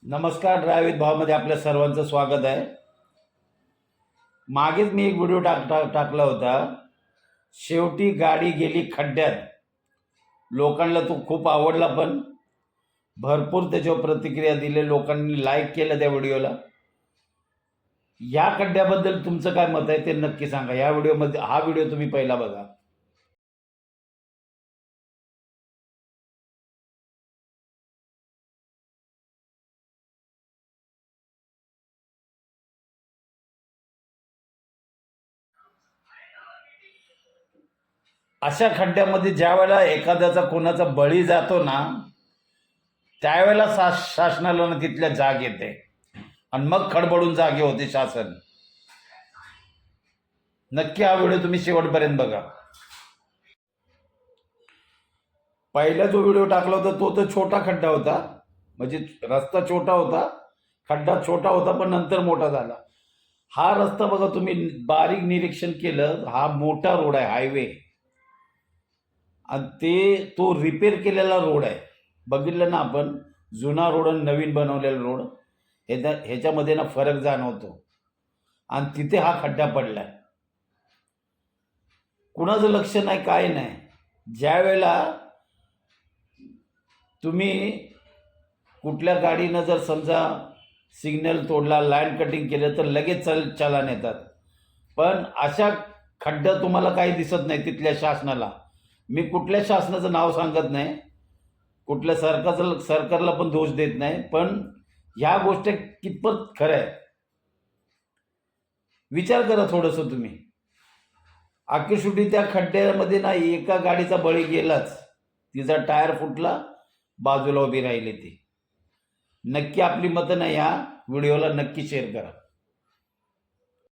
नमस्कार. ड्रायव्हित भावमध्ये आपल्या सर्वांचं स्वागत आहे. मागेच मी एक व्हिडिओ टाकला होता. शेवटी गाडी गेली खड्ड्यात. लोकांना तो खूप आवडला, पण भरपूर त्याच्यावर प्रतिक्रिया दिली. लोकांनी लाईक केलं त्या व्हिडिओला. या खड्ड्याबद्दल तुमचं काय मत आहे ते नक्की सांगा. या व्हिडिओमध्ये हा व्हिडिओ तुम्ही पहिला बघा. अशा खड्ड्यामध्ये ज्या वेळेला एखाद्याचा कोणाचा बळी जातो ना, त्यावेळेला शासनाला ना तिथल्या जाग येते आणि मग खडबडून जागे होते शासन. नक्की हा व्हिडिओ तुम्ही शेवटपर्यंत बघा. पहिला जो व्हिडिओ टाकला होता तो तर छोटा खड्डा होता, म्हणजे रस्ता छोटा होता, खड्डा छोटा होता, पण नंतर मोठा झाला. हा रस्ता बघा, तुम्ही बारीक निरीक्षण केलं, हा मोठा रोड आहे, हायवे, आणि तो रिपेअर केलेला रोड आहे. बघितलं ना आपण, जुना रोड आणि नवीन बनवलेला रोड ह्याच्यामध्ये ना फरक जाणवतो. आणि तिथे हा खड्डा पडलाय. कुणाचं लक्ष नाही, काय नाही. ज्या वेळेला तुम्ही कुठल्या गाडीनं जर समजा सिग्नल तोडला, लाईन कटिंग केलं, तर लगेच चालान येतात. पण अशा खड्डा तुम्हाला काही दिसत नाही तिथल्या शासनाला. मी कुठल्या शासनाचं नाव सांगत नाही, कुठल्या सरकारला पण दोष देत नाही, पण ह्या गोष्टी कितपत खरं आहे विचार करा थोडंसं तुम्ही. शेवटी त्या खड्ड्यामध्ये ना एका गाडीचा बळी गेलाच. तिचा टायर फुटला, बाजूला उभी राहिली ती. नक्की आपली मतं ना या व्हिडिओला नक्की शेअर करा.